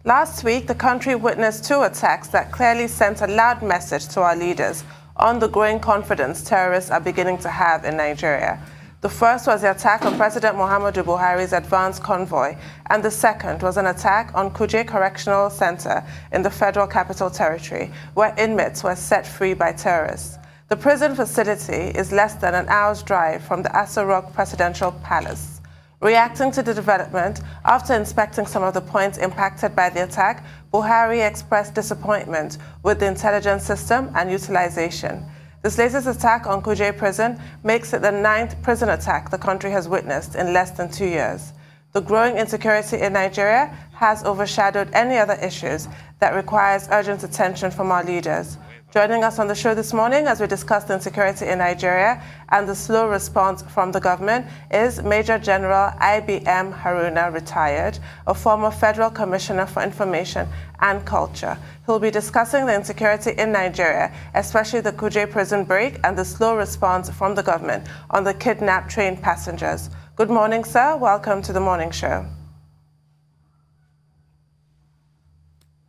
Last week, the country witnessed two attacks that clearly sent a loud message to our leaders on the growing confidence terrorists are beginning to have in Nigeria. The first was the attack on President Muhammadu Buhari's advance convoy, and the second was an attack on Kuje Correctional Centre in the Federal Capital Territory, where inmates were set free by terrorists. The prison facility is less than an hour's drive from the Aso Rock Presidential Palace. Reacting to the development, after inspecting some of the points impacted by the attack, Buhari expressed disappointment with the intelligence system and utilization. This latest attack on Kuje prison makes it the 9th prison attack the country has witnessed in less than 2 years. The growing insecurity in Nigeria has overshadowed any other issues that requires urgent attention from our leaders. Joining us on the show this morning as we discuss the insecurity in Nigeria and the slow response from the government is Major General IBM Haruna, retired, a former Federal Commissioner for Information and Culture. He'll be discussing the insecurity in Nigeria, especially the Kuje prison break and the slow response from the government on the kidnapped train passengers. Good morning, sir. Welcome to the morning show.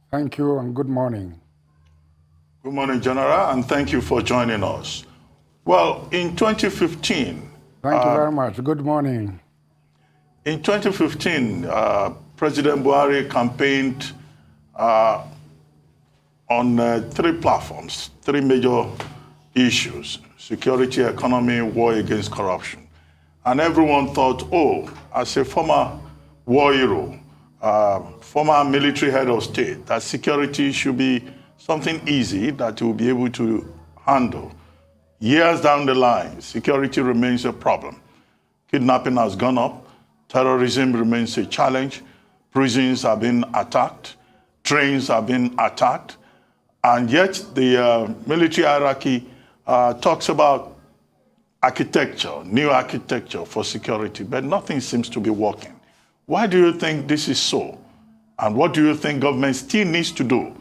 Thank you and good morning. Good morning, General, and thank you for joining us. Well, in 2015... Thank you very much. Good morning. In 2015, President Buhari campaigned on 3 platforms, 3 major issues: security, economy, war against corruption. And everyone thought, oh, as a former war hero, former military head of state, that security should be something easy that he will be able to handle. Years down the line, security remains a problem. Kidnapping has gone up. Terrorism remains a challenge. Prisons have been attacked. Trains have been attacked. And yet the military hierarchy talks about architecture, new architecture for security, but nothing seems to be working. Why do you think this is so? And what do you think government still needs to do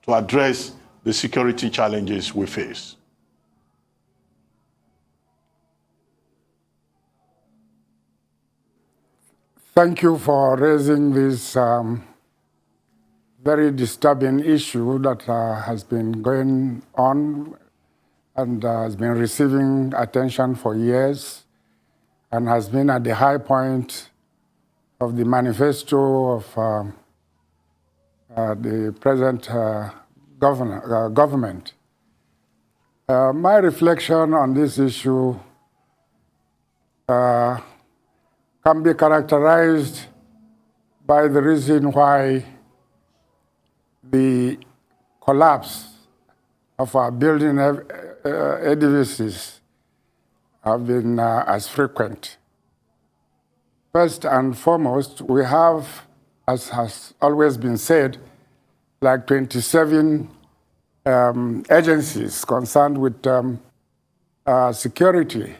to address the security challenges we face? Thank you for raising this very disturbing issue that has been going on and has been receiving attention for years and has been at the high point of the manifesto of the present government. My reflection on this issue can be characterized by the reason why the collapse of our building edifices have been as frequent. First and foremost, we have, as has always been said, like 27 agencies concerned with security.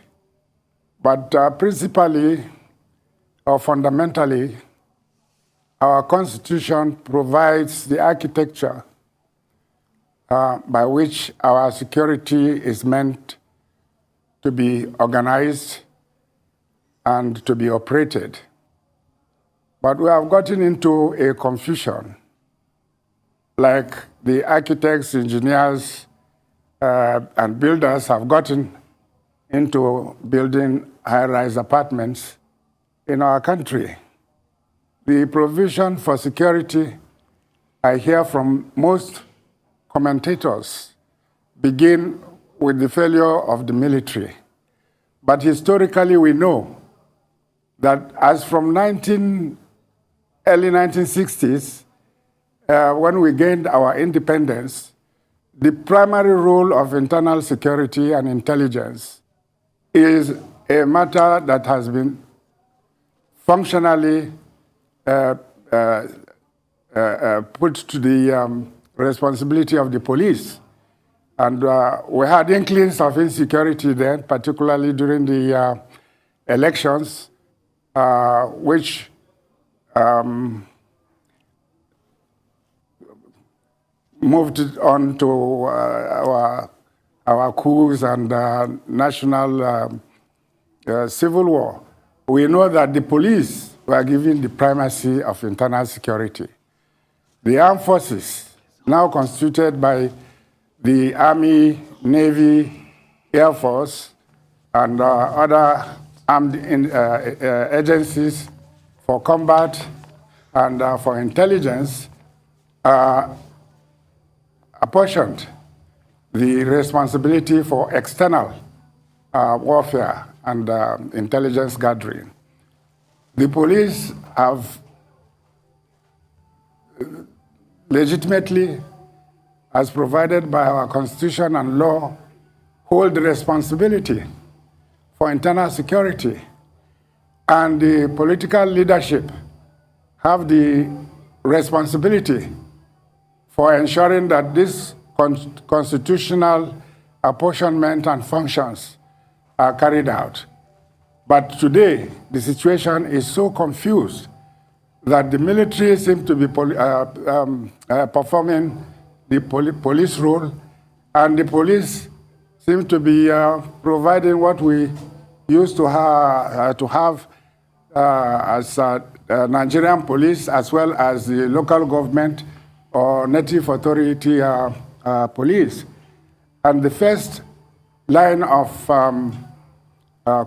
But principally or fundamentally, our Constitution provides the architecture by which our security is meant to be organized and to be operated. But we have gotten into a confusion, like the architects, engineers, and builders have gotten into building high-rise apartments in our country. The provision for security, I hear from most commentators, begin with the failure of the military. But historically, we know that as from early 1960s, when we gained our independence, the primary role of internal security and intelligence is a matter that has been functionally put to the responsibility of the police. And we had inklings of insecurity then, particularly during the elections, which moved on to our coups and national civil war. We know that the police were given the primacy of internal security. the armed forces, now constituted by the Army, Navy, Air Force, and other armed agencies for combat and for intelligence, apportioned the responsibility for external warfare and intelligence gathering. The police have legitimately, as provided by our Constitution and law, hold the responsibility for internal security, and the political leadership have the responsibility for ensuring that this constitutional apportionment and functions are carried out. But today, the situation is so confused that the military seem to be performing the police role, and the police seem to be providing what we used to have as Nigerian police, as well as the local government or native authority police. And the first line of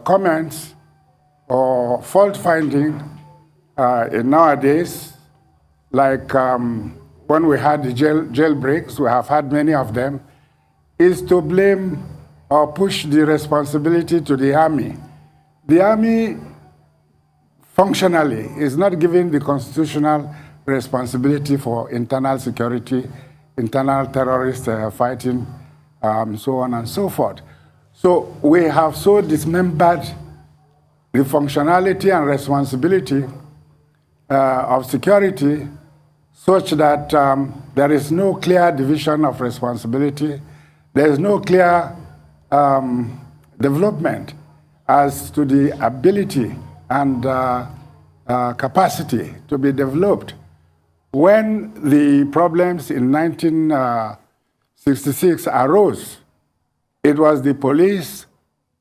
comments or fault finding nowadays, like when we had the jailbreaks, we have had many of them, is to blame or push the responsibility to the army. The army functionally is not given the constitutional responsibility for internal security, internal terrorist fighting, so on and so forth. So we have so dismembered the functionality and responsibility of security such that there is no clear division of responsibility. There is no clear development as to the ability and capacity to be developed. When the problems in 1966 arose, it was the police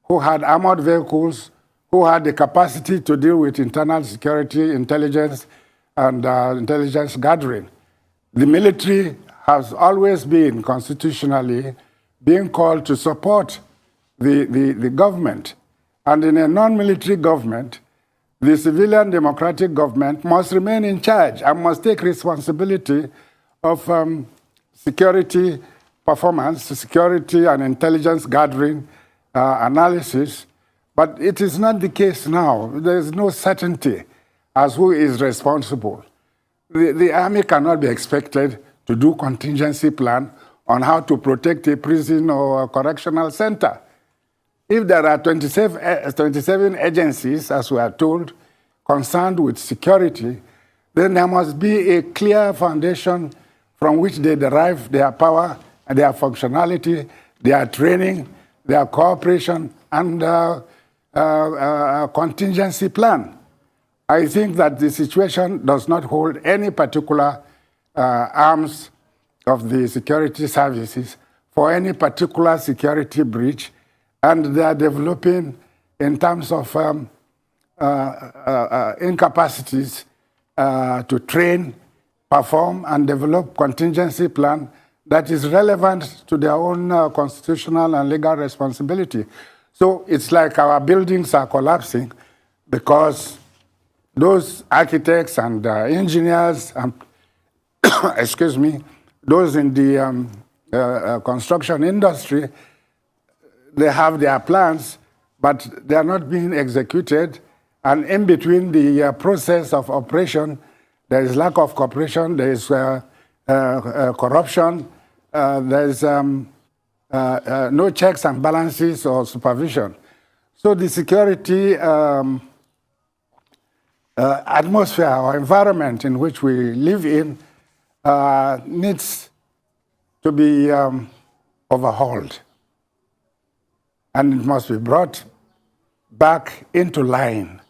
who had armored vehicles, who had the capacity to deal with internal security, intelligence, and intelligence gathering. The military has always been constitutionally being called to support the government. And in a non-military government, the civilian democratic government must remain in charge and must take responsibility of security performance, security and intelligence gathering analysis. But it is not the case now. There is no certainty as who is responsible. The army cannot be expected to do contingency plan on how to protect a prison or a correctional center. If there are 27 agencies, as we are told, concerned with security, then there must be a clear foundation from which they derive their power and their functionality, their training, their cooperation, and contingency plan. I think that the situation does not hold any particular arms of the security services for any particular security breach, and they are developing in terms of incapacities to train, perform, and develop contingency plan that is relevant to their own constitutional and legal responsibility. So it's like our buildings are collapsing because those architects and engineers, excuse me, those in the construction industry, they have their plans, but they are not being executed. And in between the process of operation, there is lack of cooperation, there is corruption, there is no checks and balances or supervision. So the security atmosphere or environment in which we live in needs to be overhauled. And it must be brought back into line.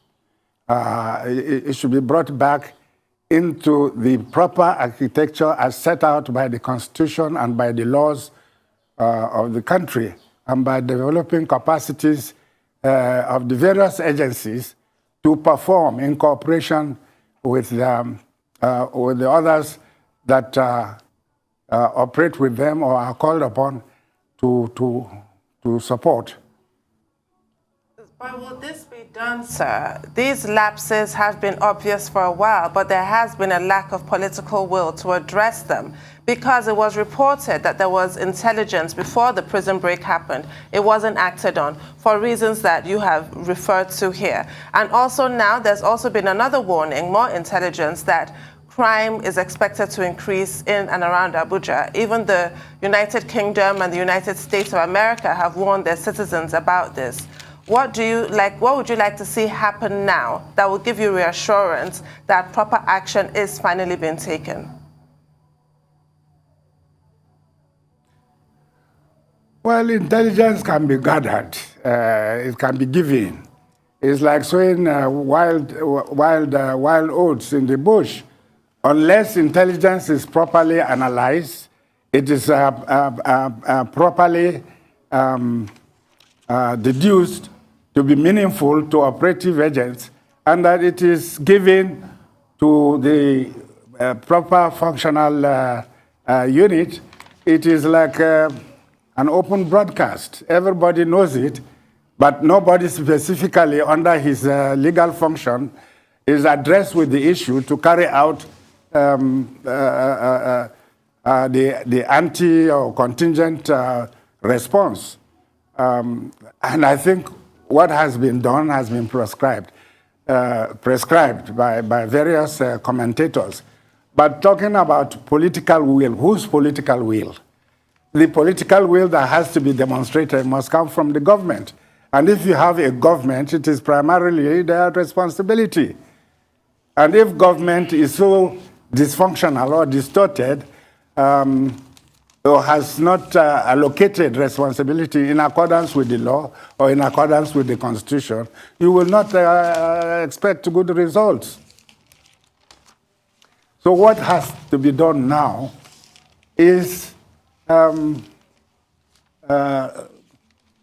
It should be brought back into the proper architecture as set out by the Constitution and by the laws of the country, and by developing capacities of the various agencies to perform in cooperation with the others that operate with them or are called upon to support. But will this be done, sir? These lapses have been obvious for a while, but there has been a lack of political will to address them because it was reported that there was intelligence before the prison break happened. It wasn't acted on for reasons that you have referred to here. And also now there's also been another warning, more intelligence, that crime is expected to increase in and around Abuja. Even the United Kingdom and the United States of America have warned their citizens about this. What would you like to see happen now that will give you reassurance that proper action is finally being taken? Well, intelligence can be gathered. It can be given. It's like sowing wild oats in the bush. Unless intelligence is properly analyzed, it is properly deduced to be meaningful to operative agents, and that it is given to the proper functional unit, it is like an open broadcast. Everybody knows it, but nobody specifically under his legal function is addressed with the issue to carry out the anti or contingent response. And I think what has been done has been prescribed by various commentators. But talking about political will, whose political will? The political will that has to be demonstrated must come from the government. And if you have a government, it is primarily their responsibility. And if government is so dysfunctional or distorted, or has not allocated responsibility in accordance with the law or in accordance with the Constitution, you will not expect good results. So what has to be done now is to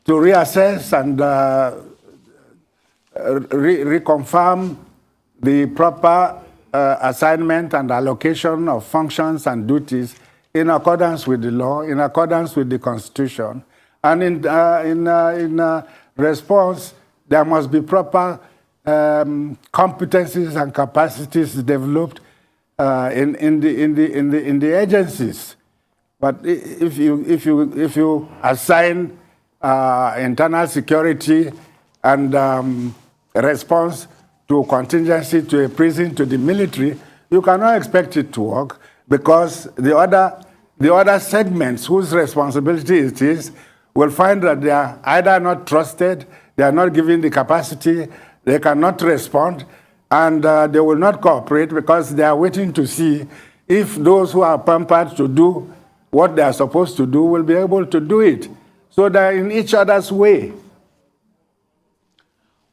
reassess and reconfirm the proper assignment and allocation of functions and duties in accordance with the law, in accordance with the Constitution. And in response, there must be proper competencies and capacities developed in the agencies. But if you assign internal security and response to contingency, to a prison, to the military, you cannot expect it to work, because the other segments whose responsibility it is will find that they are either not trusted, they are not given the capacity, they cannot respond, and they will not cooperate because they are waiting to see if those who are pampered to do what they are supposed to do will be able to do it. So they are in each other's way.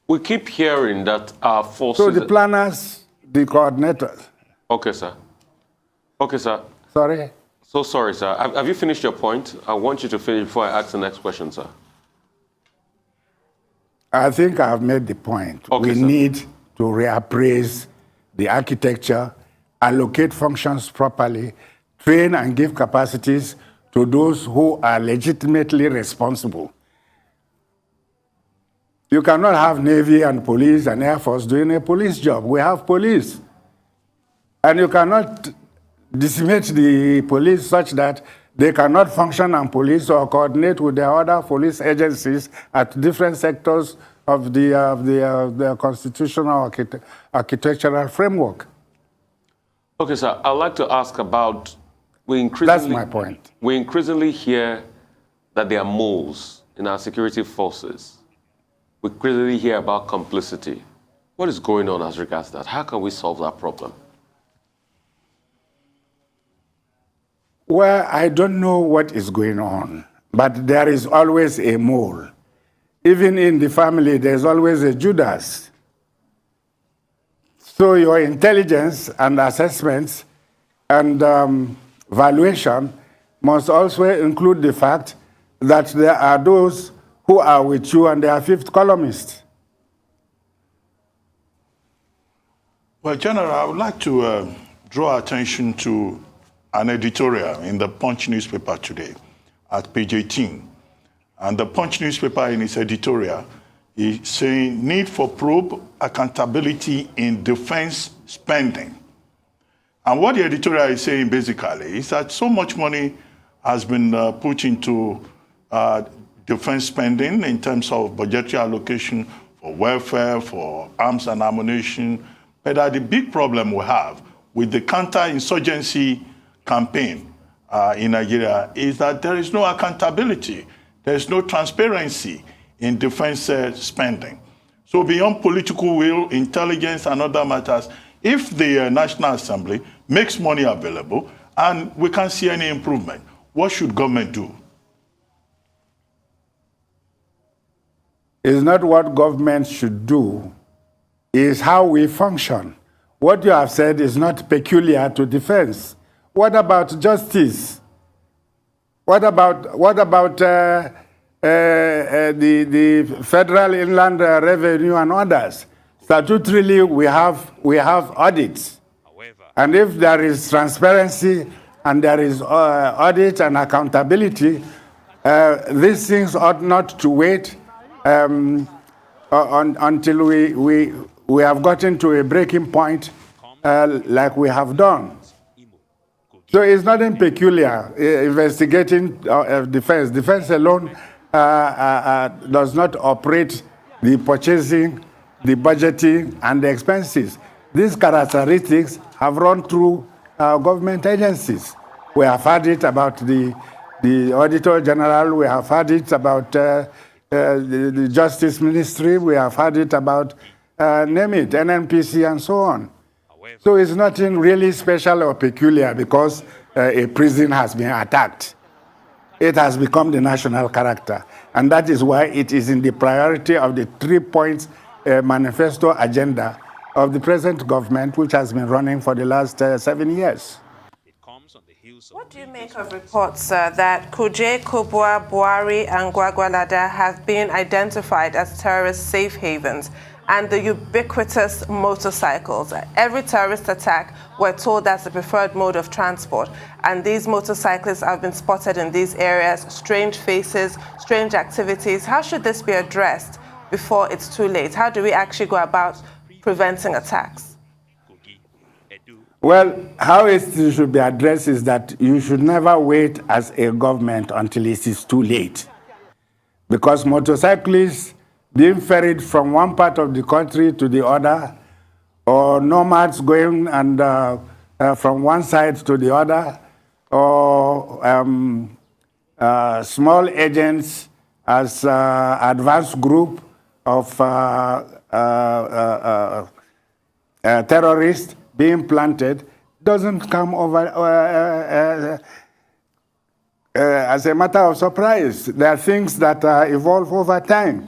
We keep hearing that our forces... So the planners, the coordinators. Okay, sir. Okay, sir. Sorry? So sorry, sir. Have you finished your point? I want you to finish before I ask the next question, sir. I think I have made the point. Okay, we sir. need to reappraise the architecture, allocate functions properly, train and give capacities to those who are legitimately responsible. You cannot have Navy and police and Air Force doing a police job. We have police. And you cannot decimate the police such that they cannot function and police or coordinate with their other police agencies at different sectors of the constitutional architectural framework. Okay, sir. I'd like to ask about... That's my point. We increasingly hear that there are moles in our security forces. We increasingly hear about complicity. What is going on as regards that? How can we solve that problem? Well, I don't know what is going on, but there is always a mole. Even in the family, there's always a Judas. So your intelligence and assessments and valuation must also include the fact that there are those who are with you and they are fifth columnists. Well, General, I would like to draw attention to an editorial in the Punch newspaper today at page 18. And the Punch newspaper in its editorial is saying need for probe accountability in defense spending. And what the editorial is saying basically is that so much money has been put into defense spending in terms of budgetary allocation for welfare, for arms and ammunition, but that the big problem we have with the counter-insurgency campaign in Nigeria is that there is no accountability, there is no transparency in defense spending. So beyond political will, intelligence, and other matters, if the National Assembly makes money available and we can't see any improvement, what should government do? It's not what government should do, it's how we function. What you have said is not peculiar to defense. What about justice? What about the Federal Inland Revenue and others? Statutorily, we have audits. And if there is transparency and there is audit and accountability, these things ought not to wait until we have gotten to a breaking point like we have done. So it's nothing peculiar investigating defense. Defense alone does not operate the purchasing, the budgeting, and the expenses. These characteristics have run through government agencies. We have had it about the Auditor General, we have had it about the Justice Ministry, we have had it about, name it, NNPC and so on. So it's nothing really special or peculiar because a prison has been attacked. It has become the national character. And that is why it is in the priority of the 3 points manifesto agenda of the present government, which has been running for the last 7 years. What do you make of reports that Kuje, Kubwa, Buhari, and Gwagwalada have been identified as terrorist safe havens, and the ubiquitous motorcycles? Every terrorist attack, we're told that's the preferred mode of transport, and these motorcyclists have been spotted in these areas, strange faces, strange activities. How should this be addressed before it's too late? How do we actually go about preventing attacks? Well, how it should be addressed is that you should never wait as a government until it is too late. Because motorcyclists being ferried from one part of the country to the other, or nomads going and from one side to the other, or small agents as advanced group of terrorists being planted, doesn't come over as a matter of surprise. There are things that evolve over time.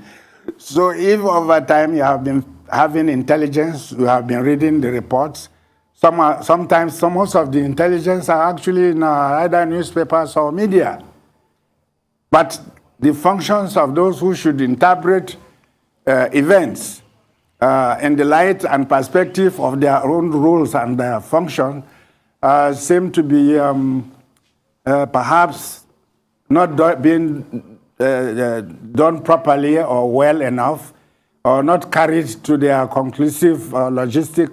So if over time you have been having intelligence, you have been reading the reports, sometimes most of the intelligence are actually in either newspapers or media. But the functions of those who should interpret events in the light and perspective of their own rules and their function seem to be perhaps not being done properly or well enough, or not carried to their conclusive logical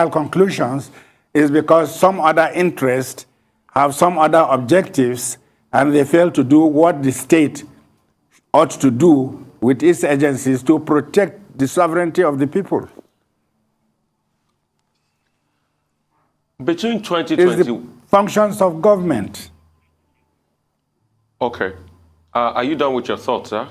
conclusions, is because some other interests have some other objectives and they fail to do what the state ought to do with its agencies to protect the sovereignty of the people. Between 2020... It's the functions of government. Okay. Are you done with your thoughts, sir?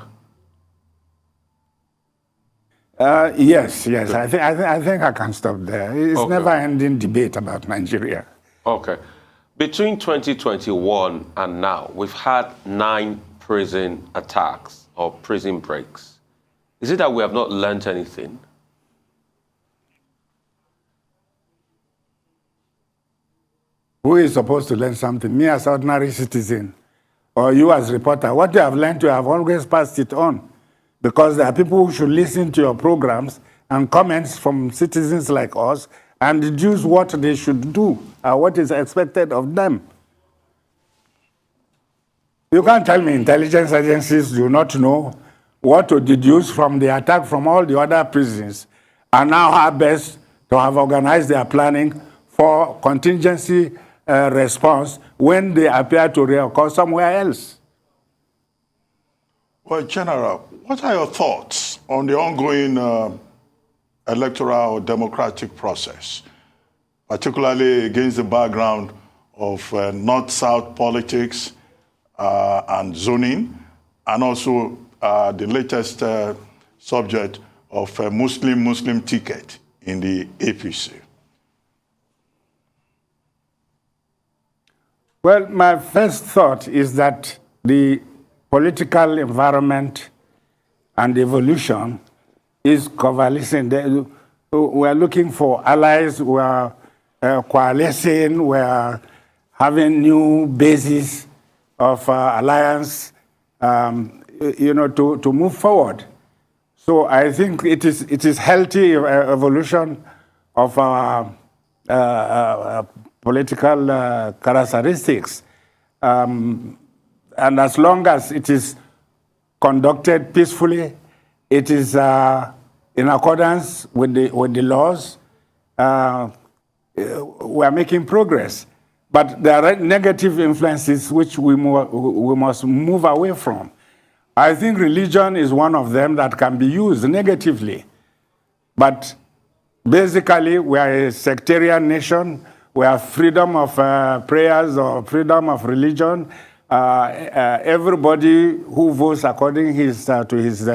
Yes. I think I can stop there. It's okay. Never-ending debate about Nigeria. Okay. Between 2021 and now, we've had 9 prison attacks or prison breaks. Is it that we have not learned anything? Who is supposed to learn something? Me as ordinary citizen, or you as reporter? What you have learned, you have always passed it on. Because there are people who should listen to your programs and comments from citizens like us and deduce what they should do, what is expected of them. You can't tell me intelligence agencies do not know what to deduce from the attack from all the other prisons, and now are best to have organized their planning for contingency response when they appear to reoccur somewhere else. Well, General, what are your thoughts on the ongoing electoral or democratic process, particularly against the background of North-South politics and zoning, and also the latest subject of a Muslim ticket in the APC? Well, my first thought is that the political environment and evolution is coalescing. We are looking for allies, we are coalescing, we are having new bases of alliance, to move forward. So I think it is healthy evolution of our political characteristics. And as long as it is conducted peacefully, it is in accordance with the laws, we are making progress. But there are negative influences which we must move away from. I think religion is one of them that can be used negatively. But basically, we are a sectarian nation. We have freedom of prayers or freedom of religion. Everybody who votes according to his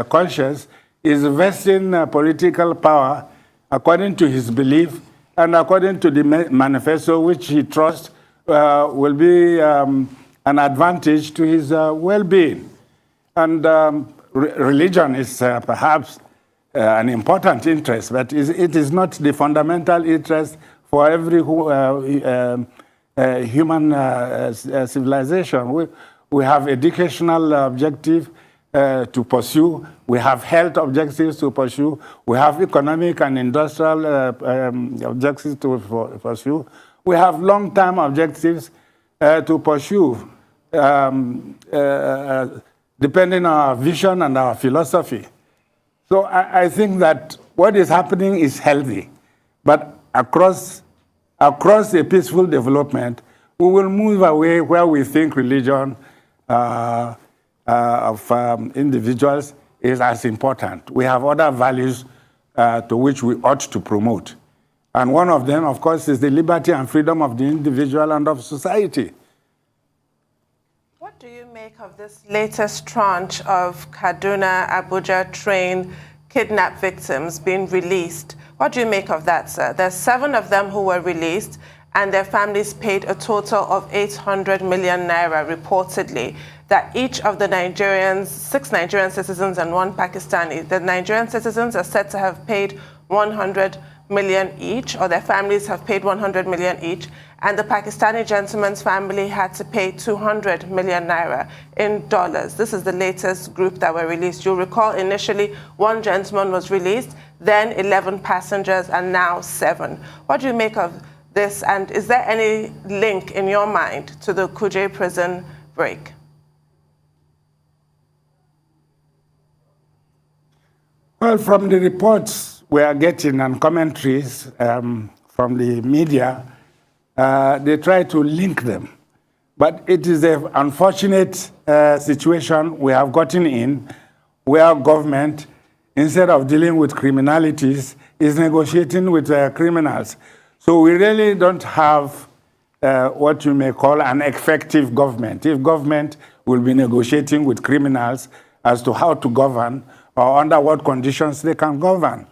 conscience is vesting political power according to his belief and according to the manifesto which he trusts will be an advantage to his well-being. And religion is perhaps an important interest, but it is not the fundamental interest for every human civilization. We have educational objectives to pursue. We have health objectives to pursue. We have economic and industrial objectives to pursue. We have long-term objectives to pursue, depending on our vision and our philosophy. So I think that what is happening is healthy, but across a peaceful development, we will move away where we think religion of individuals is as important. We have other values to which we ought to promote. And one of them, of course, is the liberty and freedom of the individual and of society. What do you make of this latest tranche of Kaduna, Abuja train kidnapped victims being released? What do you make of that, sir? There's 7 of them who were released, and their families paid a total of 800 million naira, reportedly, that each of the Nigerians, 6 Nigerian citizens and 1 Pakistani, the Nigerian citizens are said to have paid 100 million each, or their families have paid 100 million each, and the Pakistani gentleman's family had to pay 200 million naira in dollars. This is the latest group that were released. You'll recall initially 1 gentleman was released, then 11 passengers, and now 7. What do you make of this, and is there any link in your mind to the Kuje prison break? Well, from the reports we are getting and commentaries from the media, they try to link them. But it is an unfortunate situation we have gotten in where government, instead of dealing with criminalities, is negotiating with criminals. So we really don't have what you may call an effective government. If government will be negotiating with criminals as to how to govern or under what conditions they can govern,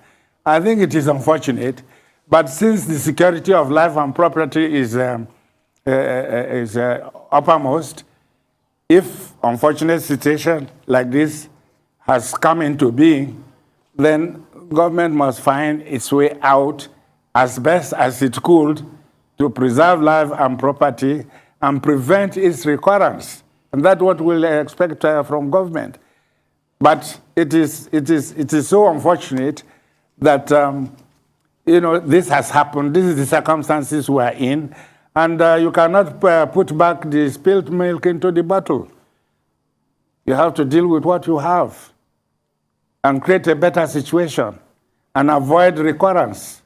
I think it is unfortunate. But since the security of life and property is uppermost, if unfortunate situation like this has come into being, then government must find its way out as best as it could to preserve life and property and prevent its recurrence. And that's what we'll expect from government. But it is so unfortunate that you know, this has happened, this is the circumstances we are in, and you cannot put back the spilled milk into the bottle. You have to deal with what you have and create a better situation and avoid recurrence.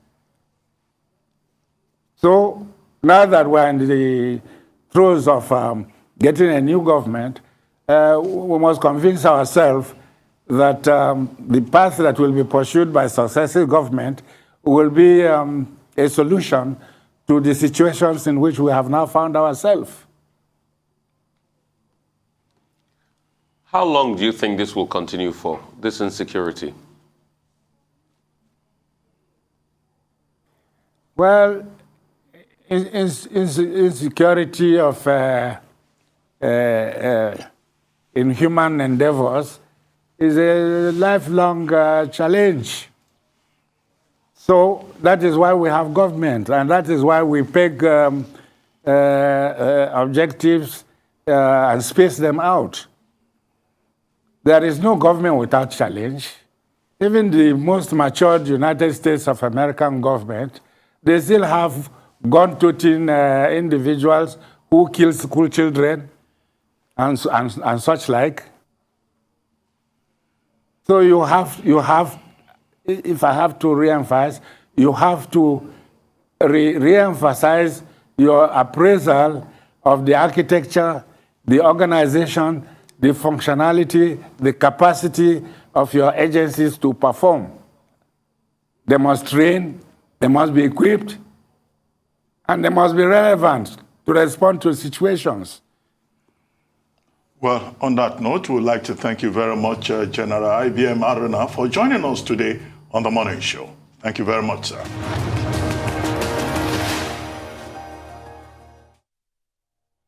So now that we're in the throes of getting a new government, we must convince ourselves that the path that will be pursued by successive government will be a solution to the situations in which we have now found ourselves. How long do you think this will continue for, this insecurity? Well, insecurity of in human endeavors is a lifelong challenge. So that is why we have government, and that is why we peg objectives and space them out. There is no government without challenge. Even the most matured United States of American government, they still have gun-toting individuals who kill school children and such like. So you have, if I have to re-emphasize, you have to re-emphasize your appraisal of the architecture, the organization, the functionality, the capacity of your agencies to perform. They must train, they must be equipped, and they must be relevant to respond to situations. Well, on that note, we'd like to thank you very much, General IBM Haruna, for joining us today on The Morning Show. Thank you very much, sir.